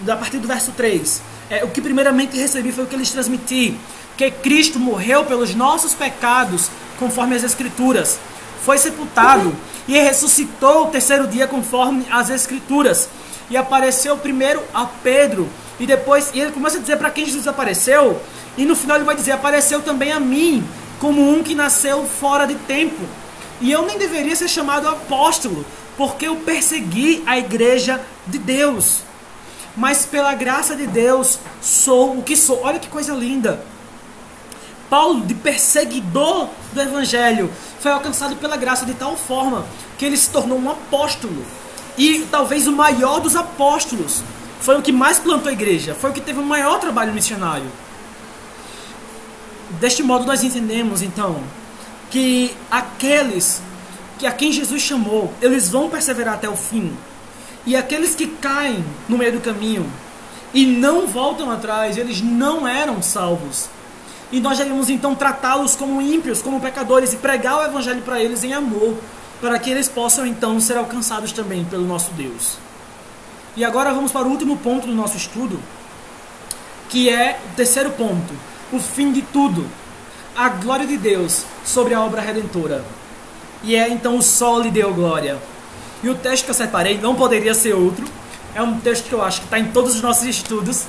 a partir do verso 3. O que primeiramente recebi foi o que lhes transmiti, que Cristo morreu pelos nossos pecados, conforme as Escrituras. Foi sepultado e ressuscitou o terceiro dia, conforme as Escrituras. E apareceu primeiro a Pedro. E depois, e ele começa a dizer para quem Jesus apareceu. E no final ele vai dizer, apareceu também a mim, como um que nasceu fora de tempo. E eu nem deveria ser chamado apóstolo, porque eu persegui a igreja de Deus. Mas pela graça de Deus, sou o que sou. Olha que coisa linda. Paulo, de perseguidor do evangelho, foi alcançado pela graça de tal forma que ele se tornou um apóstolo. E talvez o maior dos apóstolos. Foi o que mais plantou a igreja. Foi o que teve o maior trabalho missionário. Deste modo nós entendemos, então, que aqueles que a quem Jesus chamou, eles vão perseverar até o fim. E aqueles que caem no meio do caminho e não voltam atrás, eles não eram salvos. E nós devemos então tratá-los como ímpios, como pecadores, e pregar o evangelho para eles em amor, para que eles possam então ser alcançados também pelo nosso Deus. E agora vamos para o último ponto do nosso estudo, que é o terceiro ponto, o fim de tudo, a glória de Deus sobre a obra redentora. E é então o sol lhe deu glória. E o texto que eu separei não poderia ser outro, é um texto que eu acho que está em todos os nossos estudos,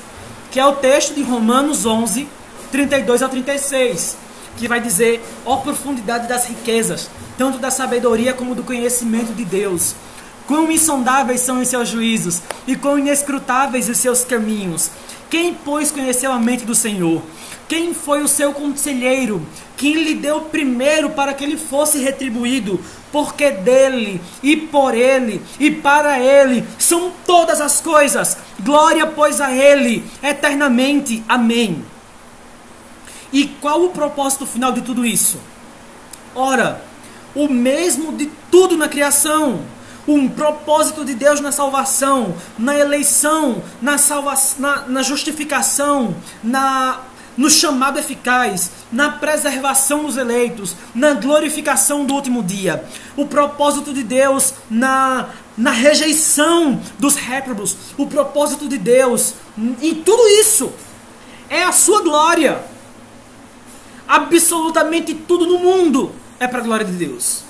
que é o texto de Romanos 11, 32 a 36, que vai dizer, ó profundidade das riquezas, tanto da sabedoria como do conhecimento de Deus. Quão insondáveis são os seus juízos, e quão inescrutáveis os seus caminhos. Quem, pois, conheceu a mente do Senhor? Quem foi o seu conselheiro? Quem lhe deu primeiro para que ele fosse retribuído? Porque dele, e por ele, e para ele, são todas as coisas. Glória, pois, a ele, eternamente. Amém. E qual o propósito final de tudo isso? Ora, o mesmo de tudo na criação. Um propósito de Deus na salvação, na eleição, na justificação, no chamado eficaz, na preservação dos eleitos, na glorificação do último dia. O propósito de Deus na rejeição dos réprobos. O propósito de Deus em tudo isso é a sua glória. Absolutamente tudo no mundo é para a glória de Deus.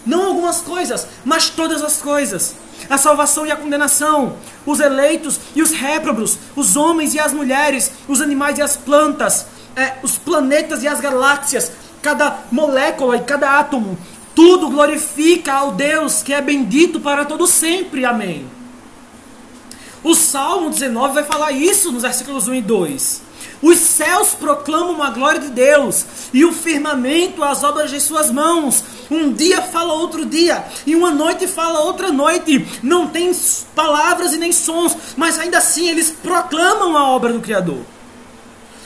Não algumas coisas, mas todas as coisas. A salvação e a condenação, os eleitos e os réprobos, os homens e as mulheres, os animais e as plantas, os planetas e as galáxias, cada molécula e cada átomo, tudo glorifica ao Deus que é bendito para todo sempre. Amém. O Salmo 19 vai falar isso nos versículos 1 e 2. Os céus proclamam a glória de Deus, e o firmamento as obras de suas mãos. Um dia fala outro dia, e uma noite fala outra noite. Não tem palavras e nem sons, mas ainda assim eles proclamam a obra do Criador.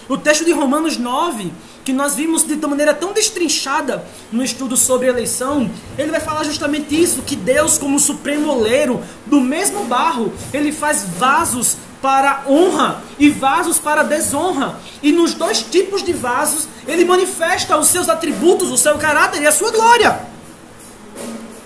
O texto de Romanos 9, que nós vimos de maneira tão destrinchada no estudo sobre eleição, ele vai falar justamente isso, que Deus, como supremo oleiro, do mesmo barro, ele faz vasos para honra e vasos para desonra. E nos dois tipos de vasos, ele manifesta os seus atributos, o seu caráter e a sua glória.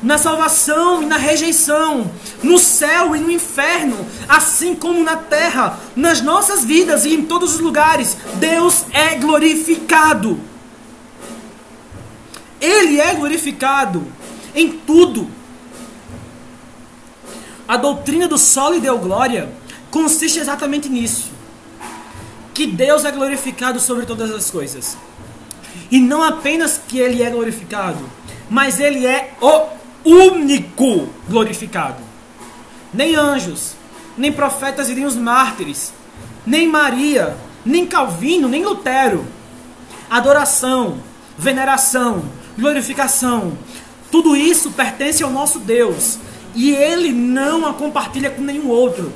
Na salvação e na rejeição, no céu e no inferno, assim como na terra, nas nossas vidas e em todos os lugares, Deus é glorificado. Ele é glorificado em tudo. A doutrina do sol lhe deu glória consiste exatamente nisso. que Deus é glorificado sobre todas as coisas. E não apenas que Ele é glorificado, mas Ele é o único glorificado. Nem anjos, nem profetas e nem os mártires, nem Maria, nem Calvino, nem Lutero. Adoração, veneração, glorificação, tudo isso pertence ao nosso Deus. E Ele não a compartilha com nenhum outro.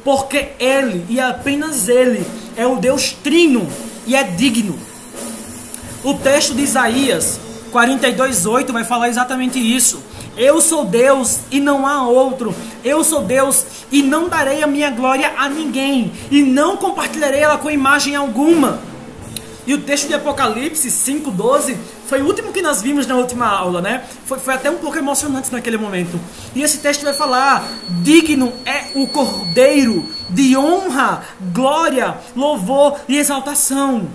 Porque Ele, e apenas Ele, é o Deus trino e é digno. O texto de Isaías 42:8 vai falar exatamente isso. Eu sou Deus e não há outro. Eu sou Deus e não darei a minha glória a ninguém. E não compartilharei ela com imagem alguma. E o texto de Apocalipse 5:12 foi o último que nós vimos na última aula, né? Foi até um pouco emocionante naquele momento. E esse texto vai falar: digno é o Cordeiro de honra, glória, louvor e exaltação.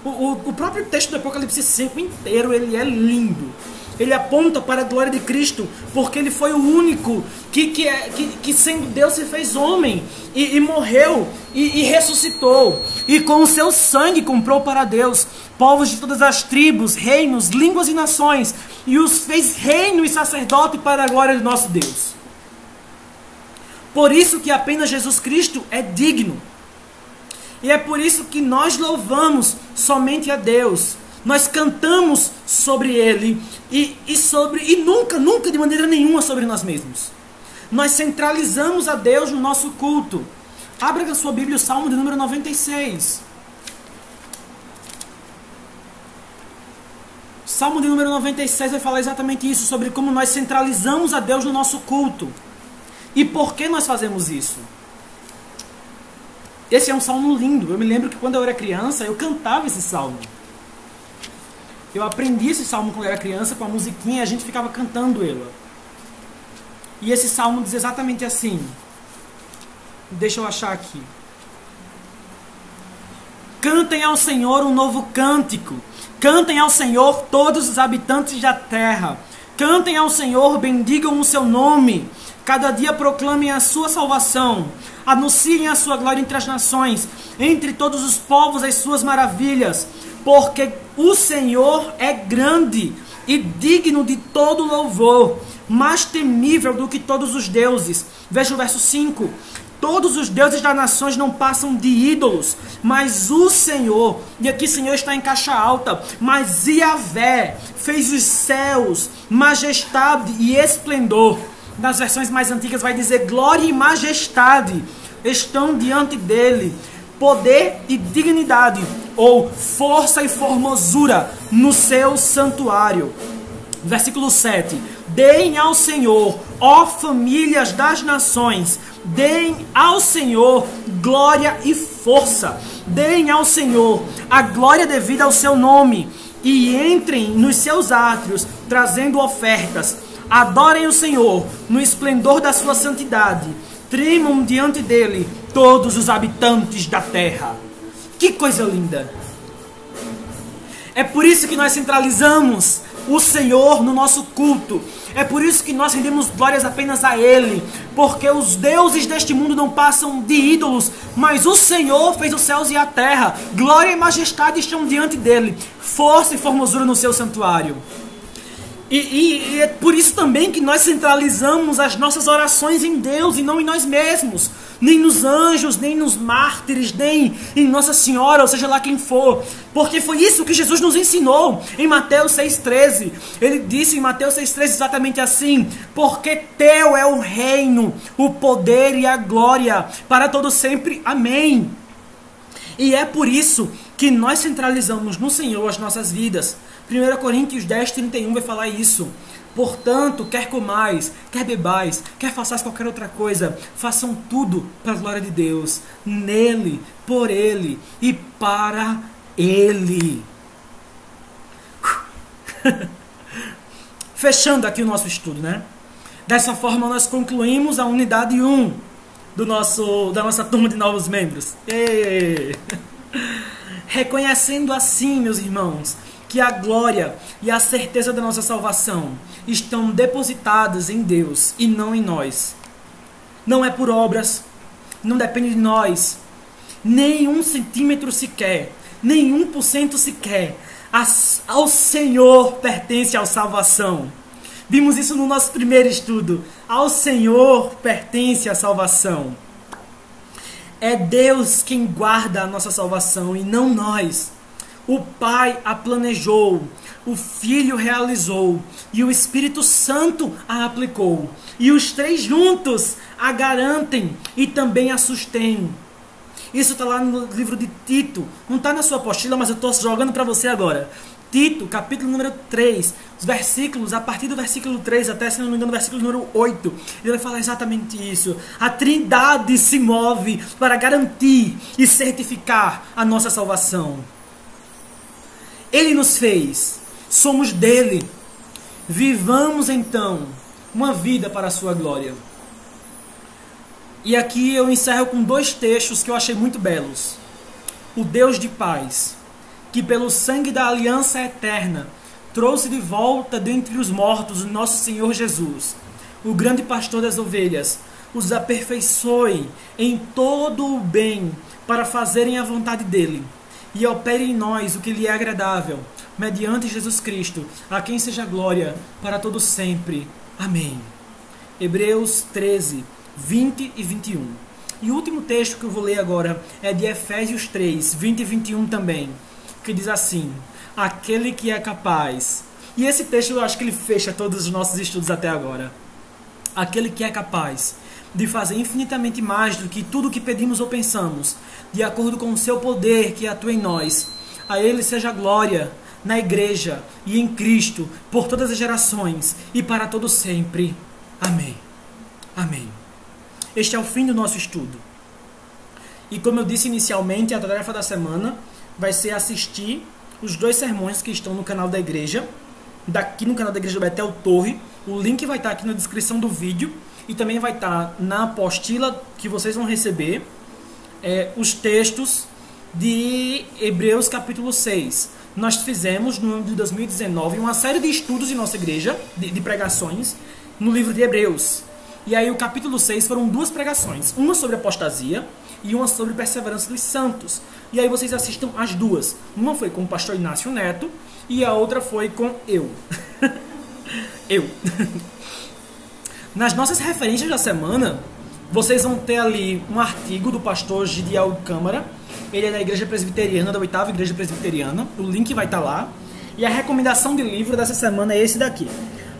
O próprio texto do Apocalipse 5 inteiro, ele é lindo. Ele aponta para a glória de Cristo, porque Ele foi o único que sendo Deus se fez homem e morreu e ressuscitou. E com o seu sangue comprou para Deus povos de todas as tribos, reinos, línguas e nações, e os fez reino e sacerdote para a glória do nosso Deus. Por isso que apenas Jesus Cristo é digno. E é por isso que nós louvamos somente a Deus. Nós cantamos sobre Ele e nunca de maneira nenhuma sobre nós mesmos. Nós centralizamos a Deus no nosso culto. Abra a sua Bíblia, o Salmo de número 96. O Salmo de número 96 vai falar exatamente isso, sobre como nós centralizamos a Deus no nosso culto. E por que nós fazemos isso? Esse é um salmo lindo. Eu me lembro que quando eu era criança, eu cantava esse salmo. Eu aprendi esse salmo quando eu era criança com a musiquinha e a gente ficava cantando ele. E esse salmo diz exatamente assim. Deixa eu achar aqui. Cantem ao Senhor um novo cântico. Cantem ao Senhor todos os habitantes da terra. Cantem ao Senhor, bendigam o seu nome. Cada dia proclamem a sua salvação. Anunciem a sua glória entre as nações. Entre todos os povos as suas maravilhas. Porque o Senhor é grande e digno de todo louvor, mais temível do que todos os deuses. Veja o verso 5. Todos os deuses das nações não passam de ídolos, mas o Senhor, e aqui Senhor está em caixa alta, mas Yahvé fez os céus, majestade e esplendor. Nas versões mais antigas vai dizer glória e majestade estão diante dele. Poder e dignidade, ou força e formosura no seu santuário. Versículo 7. Deem ao Senhor, ó famílias das nações, deem ao Senhor glória e força. Deem ao Senhor a glória devida ao seu nome, e entrem nos seus átrios, trazendo ofertas. Adorem o Senhor no esplendor da sua santidade. Tremam diante dele todos os habitantes da terra. Que coisa linda! É por isso que nós centralizamos o Senhor no nosso culto. É por isso que nós rendemos glórias apenas a Ele. Porque os deuses deste mundo não passam de ídolos, mas o Senhor fez os céus e a terra. Glória e majestade estão diante dele. Força e formosura no seu santuário. E é por isso também que nós centralizamos as nossas orações em Deus e não em nós mesmos. Nem nos anjos, nem nos mártires, nem em Nossa Senhora, ou seja lá quem for. Porque foi isso que Jesus nos ensinou em Mateus 6,13. Ele disse em Mateus 6,13 exatamente assim: porque teu é o reino, o poder e a glória, para todo sempre. Amém. E é por isso que nós centralizamos no Senhor as nossas vidas. 1 Coríntios 10:31 vai falar isso. Portanto, quer comais, quer bebais, quer façais qualquer outra coisa, façam tudo para a glória de Deus, nele, por Ele e para Ele. Fechando aqui o nosso estudo, né? Dessa forma nós concluímos a unidade 1 da nossa turma de novos membros. Reconhecendo assim, meus irmãos, que a glória e a certeza da nossa salvação estão depositadas em Deus e não em nós. Não é por obras, não depende de nós. nem 1 centímetro sequer, nem 1% sequer. Ao Senhor pertence a salvação. Vimos isso no nosso primeiro estudo. Ao Senhor pertence a salvação. É Deus quem guarda a nossa salvação e não nós. O Pai a planejou, o Filho realizou e o Espírito Santo a aplicou. E os três juntos a garantem e também a sustêm. Isso está lá no livro de Tito. Não está na sua apostila, mas eu estou jogando para você agora. Tito, capítulo número 3, os versículos, a partir do versículo 3 até, se não me engano, o versículo número 8, ele vai falar exatamente isso. A Trindade se move para garantir e certificar a nossa salvação. Ele nos fez, somos dele. Vivamos então uma vida para a sua glória. E aqui eu encerro com 2 textos que eu achei muito belos. O Deus de paz, que pelo sangue da aliança eterna trouxe de volta dentre os mortos o nosso Senhor Jesus, o grande pastor das ovelhas, os aperfeiçoe em todo o bem para fazerem a vontade dele, e opere em nós o que lhe é agradável, mediante Jesus Cristo, a quem seja glória para todo sempre. Amém. Hebreus 13, 20 e 21. E o último texto que eu vou ler agora é de Efésios 3, 20 e 21 também, que diz assim: aquele que é capaz. E esse texto eu acho que ele fecha todos os nossos estudos até agora. Aquele que é capaz de fazer infinitamente mais do que tudo o que pedimos ou pensamos, de acordo com o seu poder que atua em nós. A ele seja a glória na igreja e em Cristo, por todas as gerações e para todo sempre. Amém. Amém. Este é o fim do nosso estudo. E como eu disse inicialmente, a tarefa da semana vai ser assistir os 2 sermões que estão no canal da igreja, daqui no canal da igreja Betel Torre. O link vai estar aqui na descrição do vídeo e também vai estar na apostila que vocês vão receber, os textos de Hebreus capítulo 6. Nós fizemos no ano de 2019 uma série de estudos em nossa igreja, de pregações, no livro de Hebreus. E aí o capítulo 6 foram 2 pregações, uma sobre apostasia e uma sobre perseverança dos santos. E aí vocês assistam as 2. Uma foi com o pastor Inácio Neto e a outra foi com eu. Eu. Nas nossas referências da semana, vocês vão ter ali um artigo do pastor Gidiel Câmara. Ele é da Igreja Presbiteriana, da 8ª Igreja Presbiteriana. O link vai estar lá. E a recomendação de livro dessa semana é esse daqui: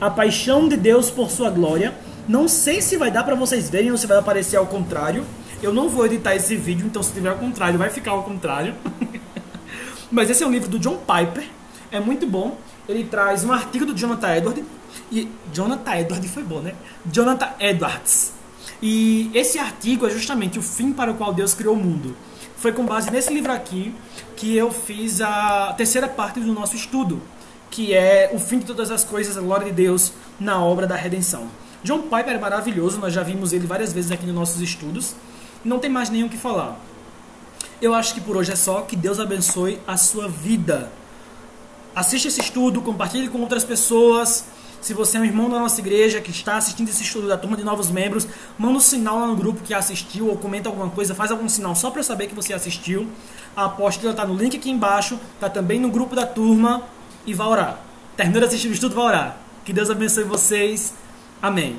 A Paixão de Deus por Sua Glória. Não sei se vai dar para vocês verem ou se vai aparecer ao contrário. Eu não vou editar esse vídeo, então se tiver ao contrário, vai ficar ao contrário. Mas esse é um livro do John Piper. É muito bom. Ele traz um artigo do Jonathan Edwards. E Jonathan Edwards foi bom, né? Jonathan Edwards. E esse artigo é justamente o fim para o qual Deus criou o mundo. Foi com base nesse livro aqui que eu fiz a 3ª parte do nosso estudo, que é o fim de todas as coisas, a glória de Deus na obra da redenção. John Piper é maravilhoso, nós já vimos ele várias vezes aqui nos nossos estudos. Não tem mais nenhum o que falar. Eu acho que por hoje é só. Que Deus abençoe a sua vida. Assiste esse estudo, compartilhe com outras pessoas. Se você é um irmão da nossa igreja que está assistindo esse estudo da turma de novos membros, manda um sinal lá no grupo que assistiu, ou comenta alguma coisa, faz algum sinal só para eu saber que você assistiu. A apostila está no link aqui embaixo, está também no grupo da turma, e vá orar. Terminou de assistir o estudo, vá orar. Que Deus abençoe vocês. Amém.